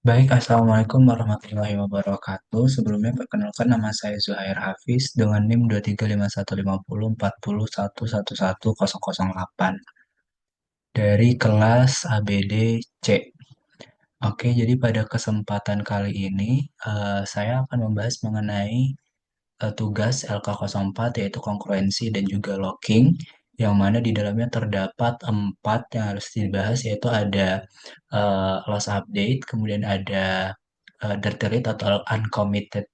Baik, Assalamualaikum warahmatullahi wabarakatuh. Sebelumnya perkenalkan nama saya Zuhair Hafiz dengan NIM 235150401111008 dari kelas ABD C. Oke, jadi pada kesempatan kali ini saya akan membahas mengenai tugas LK04 yaitu kongruensi dan juga locking yang mana di dalamnya terdapat empat yang harus dibahas yaitu ada loss update, kemudian ada dirty read atau uncommitted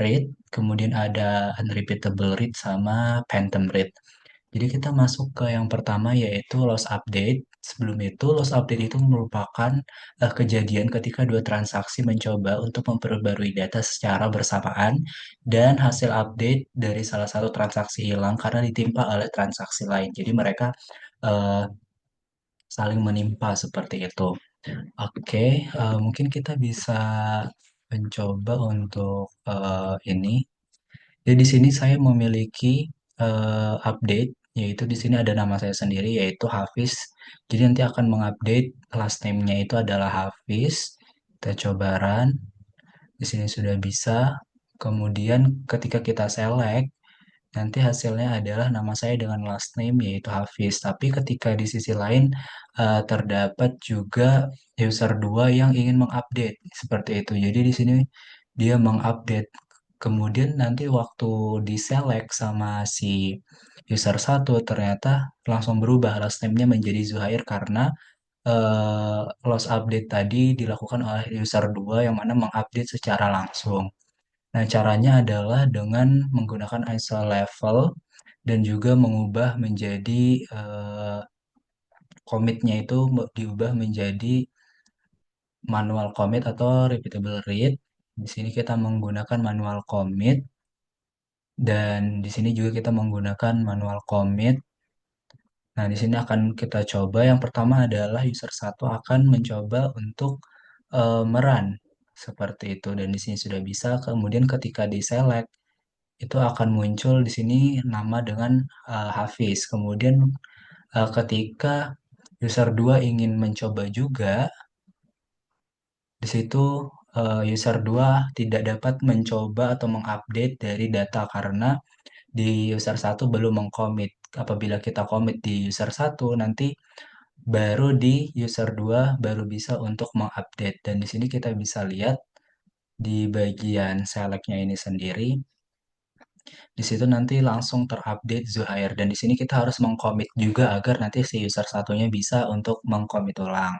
read, kemudian ada unrepeatable read sama phantom read. Jadi kita masuk ke yang pertama yaitu loss update. Sebelum itu, loss update itu merupakan kejadian ketika dua transaksi mencoba untuk memperbarui data secara bersamaan dan hasil update dari salah satu transaksi hilang karena ditimpa oleh transaksi lain. Jadi mereka eh, saling menimpa seperti itu. Oke, mungkin kita bisa mencoba untuk ini. Jadi di sini saya memiliki update, yaitu di sini ada nama saya sendiri, yaitu Hafiz. Jadi nanti akan mengupdate last name-nya itu adalah Hafiz. Kita coba run. Di sini sudah bisa. Kemudian ketika kita select, nanti hasilnya adalah nama saya dengan last name yaitu Hafiz. Tapi ketika di sisi lain terdapat juga user 2 yang ingin mengupdate seperti itu. Jadi di sini dia mengupdate. Kemudian nanti waktu diselect sama si user satu ternyata langsung berubah last name-nya menjadi Zuhair karena loss update tadi dilakukan oleh user 2 yang mana mengupdate secara langsung. Nah, caranya adalah dengan menggunakan ISO level dan juga mengubah menjadi commit-nya itu diubah menjadi manual commit atau repeatable read. Di sini kita menggunakan manual commit dan di sini juga kita menggunakan manual commit. Nah, di sini akan kita coba. Yang pertama adalah user satu akan mencoba untuk merun seperti itu dan di sini sudah bisa. Kemudian ketika di select itu akan muncul di sini nama dengan Hafiz. Kemudian ketika user 2 ingin mencoba juga, di situ user 2 tidak dapat mencoba atau mengupdate dari data karena di user satu belum mengcommit. Apabila kita commit di user satu, nanti baru di user 2 baru bisa untuk mengupdate. Dan di sini kita bisa lihat di bagian select-nya ini sendiri. Di situ nanti langsung terupdate Zuhair dan di sini kita harus mengcommit juga agar nanti si user satunya bisa untuk mengcommit ulang.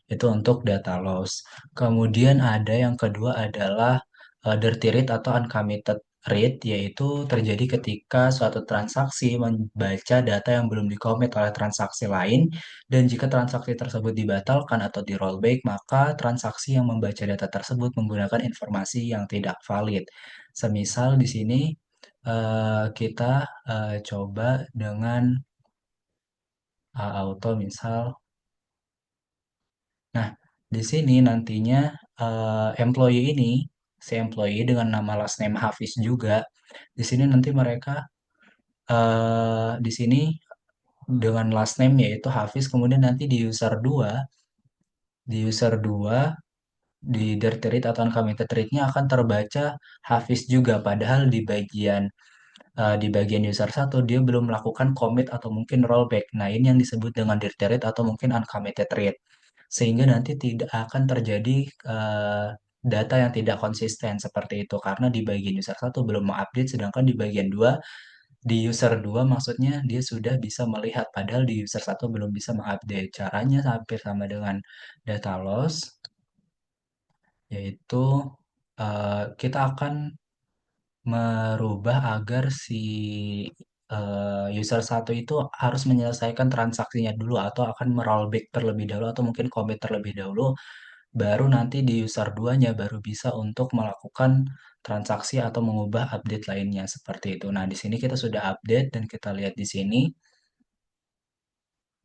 Itu untuk data loss. Kemudian ada yang kedua adalah dirty read atau uncommitted read, yaitu terjadi ketika suatu transaksi membaca data yang belum dikomit oleh transaksi lain, dan jika transaksi tersebut dibatalkan atau di rollback, maka transaksi yang membaca data tersebut menggunakan informasi yang tidak valid. Semisal di sini kita coba dengan auto misal. Nah, di sini nantinya employee ini, si employee dengan nama last name Hafiz juga, di sini nanti mereka di sini dengan last name yaitu Hafiz, kemudian nanti di user 2 di dirty read atau uncommitted read-nya akan terbaca Hafiz juga, padahal di bagian user satu dia belum melakukan commit atau mungkin rollback. Nah, ini yang disebut dengan dirty read atau mungkin uncommitted read. Sehingga nanti tidak akan terjadi data yang tidak konsisten seperti itu karena di bagian user satu belum mengupdate sedangkan di bagian 2 di user 2 maksudnya dia sudah bisa melihat padahal di user satu belum bisa mengupdate. Caranya hampir sama dengan data loss yaitu kita akan merubah agar si user satu itu harus menyelesaikan transaksinya dulu atau akan merollback terlebih dahulu atau mungkin commit terlebih dahulu, baru nanti di user 2-nya baru bisa untuk melakukan transaksi atau mengubah update lainnya seperti itu. Nah, di sini kita sudah update dan kita lihat di sini.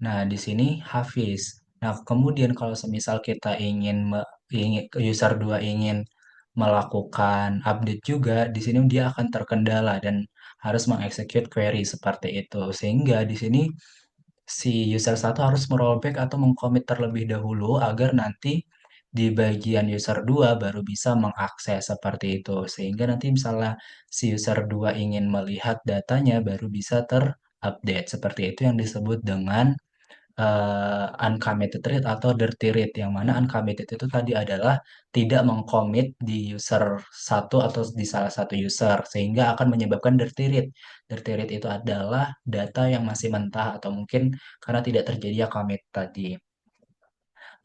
Nah, di sini Hafiz. Nah, kemudian kalau semisal kita ingin user 2 ingin melakukan update juga, di sini dia akan terkendala dan harus mengeksekut query seperti itu. Sehingga di sini si user satu harus merollback atau mengcommit terlebih dahulu agar nanti di bagian user 2 baru bisa mengakses seperti itu. Sehingga nanti misalnya si user 2 ingin melihat datanya baru bisa terupdate. Seperti itu yang disebut dengan uncommitted read atau dirty read, yang mana uncommitted itu tadi adalah tidak mengcommit di user satu atau di salah satu user sehingga akan menyebabkan dirty read. Dirty read itu adalah data yang masih mentah atau mungkin karena tidak terjadi ya commit tadi.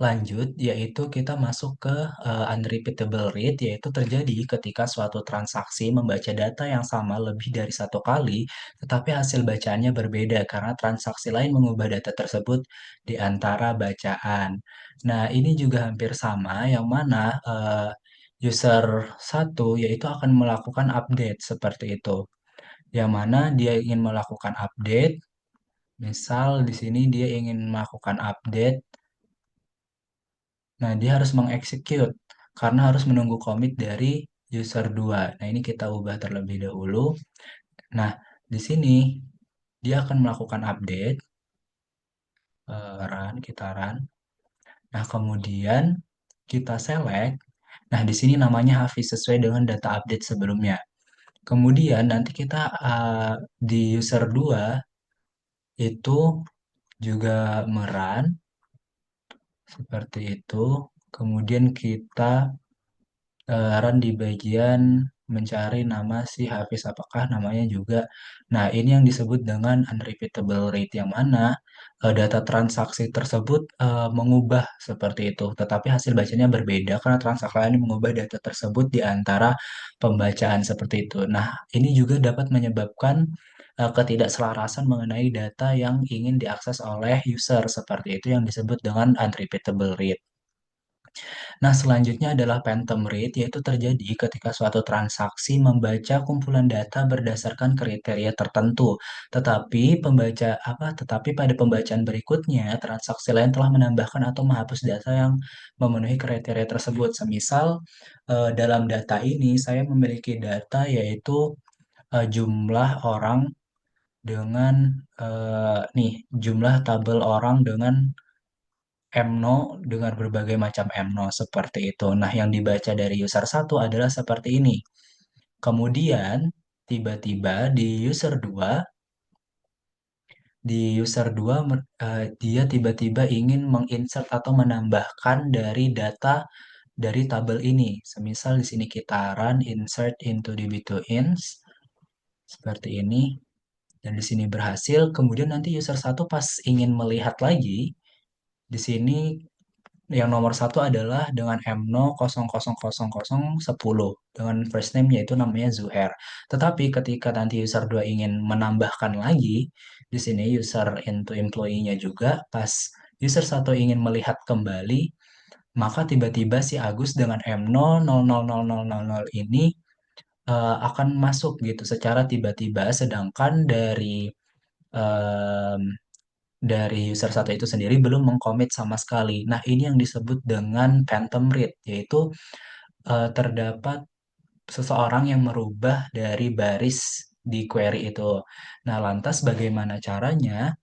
Lanjut, yaitu kita masuk ke unrepeatable read, yaitu terjadi ketika suatu transaksi membaca data yang sama lebih dari satu kali, tetapi hasil bacaannya berbeda karena transaksi lain mengubah data tersebut di antara bacaan. Nah, ini juga hampir sama, yang mana user satu yaitu akan melakukan update seperti itu. Yang mana dia ingin melakukan update, misal di sini dia ingin melakukan update. Nah, dia harus mengexecute karena harus menunggu commit dari user 2. Nah, ini kita ubah terlebih dahulu. Nah, di sini dia akan melakukan update, kita run. Nah, kemudian kita select. Nah, di sini namanya Hafiz sesuai dengan data update sebelumnya. Kemudian nanti kita di user 2 itu juga merun seperti itu. Kemudian kita run di bagian mencari nama si Hafiz apakah namanya juga. Nah, ini yang disebut dengan unrepeatable rate, yang mana data transaksi tersebut mengubah seperti itu, tetapi hasil bacanya berbeda karena transaksi lain mengubah data tersebut di antara pembacaan seperti itu. Nah, ini juga dapat menyebabkan ketidakselarasan mengenai data yang ingin diakses oleh user seperti itu yang disebut dengan unrepeatable rate. Nah, selanjutnya adalah phantom read, yaitu terjadi ketika suatu transaksi membaca kumpulan data berdasarkan kriteria tertentu. Tetapi pada pembacaan berikutnya, transaksi lain telah menambahkan atau menghapus data yang memenuhi kriteria tersebut. Semisal, dalam data ini saya memiliki data yaitu jumlah orang dengan jumlah tabel orang dengan MNO dengan berbagai macam MNO seperti itu. Nah, yang dibaca dari user satu adalah seperti ini. Kemudian, tiba-tiba di user 2 dia tiba-tiba ingin menginsert atau menambahkan dari data dari tabel ini. Semisal di sini kita run insert into db2ins seperti ini, dan di sini berhasil. Kemudian nanti user satu pas ingin melihat lagi, di sini yang nomor satu adalah dengan M0000010 dengan first name yaitu namanya Zuhair. Tetapi ketika nanti user 2 ingin menambahkan lagi, di sini user into employee-nya juga, pas user satu ingin melihat kembali, maka tiba-tiba si Agus dengan M0000000 ini akan masuk gitu secara tiba-tiba, sedangkan em, dari user satu itu sendiri belum mengkomit sama sekali. Nah, ini yang disebut dengan phantom read, yaitu terdapat seseorang yang merubah dari baris di query itu. Nah, lantas bagaimana caranya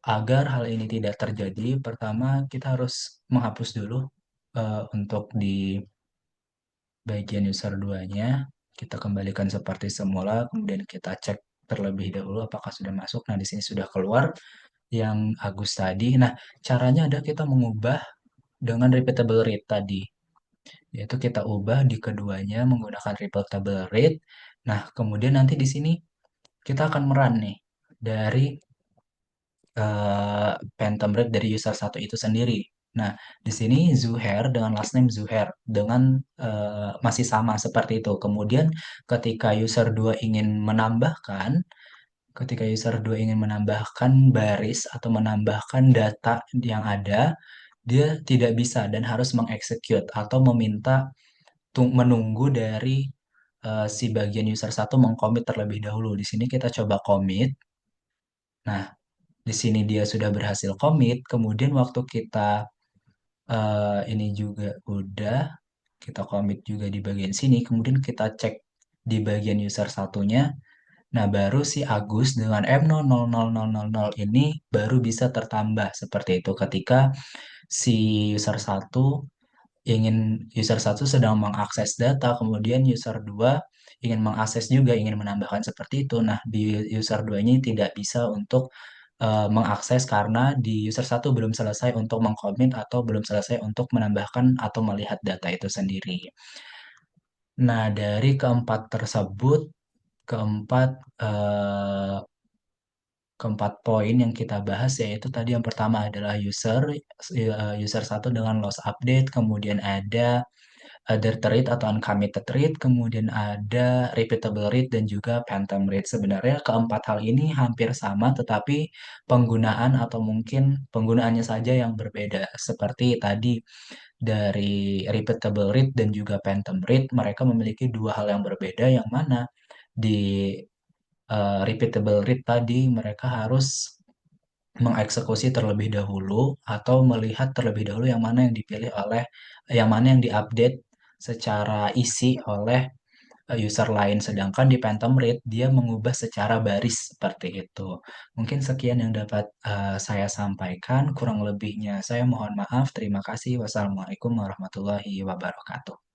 agar hal ini tidak terjadi? Pertama, kita harus menghapus dulu untuk di bagian user 2-nya. Kita kembalikan seperti semula, kemudian kita cek terlebih dahulu apakah sudah masuk. Nah, di sini sudah keluar yang Agus tadi. Nah, caranya ada kita mengubah dengan repeatable rate tadi, yaitu kita ubah di keduanya menggunakan repeatable rate. Nah, kemudian nanti di sini kita akan merun nih dari phantom rate dari user satu itu sendiri. Nah, di sini Zuhair dengan last name Zuhair dengan masih sama seperti itu. Kemudian ketika user 2 ingin menambahkan Ketika user 2 ingin menambahkan baris atau menambahkan data yang ada, dia tidak bisa dan harus mengexecute atau meminta menunggu dari si bagian user satu mengcommit terlebih dahulu. Di sini kita coba commit. Nah, di sini dia sudah berhasil commit. Kemudian waktu kita ini juga udah, kita commit juga di bagian sini. Kemudian kita cek di bagian user satunya. Nah, baru si Agus dengan M0000000 ini baru bisa tertambah seperti itu ketika si user satu ingin user satu sedang mengakses data, kemudian user 2 ingin mengakses juga, ingin menambahkan seperti itu. Nah, di user 2 ini tidak bisa untuk mengakses karena di user satu belum selesai untuk mengkomit atau belum selesai untuk menambahkan atau melihat data itu sendiri. Nah, dari keempat tersebut, keempat eh, keempat poin yang kita bahas yaitu tadi yang pertama adalah user satu dengan loss update, kemudian ada other rate atau uncommitted rate, kemudian ada repeatable rate dan juga phantom rate. Sebenarnya keempat hal ini hampir sama, tetapi penggunaan atau mungkin penggunaannya saja yang berbeda. Seperti tadi dari repeatable rate dan juga phantom rate, mereka memiliki dua hal yang berbeda, yang mana di repeatable rate tadi mereka harus mengeksekusi terlebih dahulu atau melihat terlebih dahulu yang mana yang dipilih oleh yang mana yang diupdate secara isi oleh user lain, sedangkan di Phantom Rate dia mengubah secara baris seperti itu. Mungkin sekian yang dapat saya sampaikan, kurang lebihnya saya mohon maaf. Terima kasih. Wassalamualaikum warahmatullahi wabarakatuh.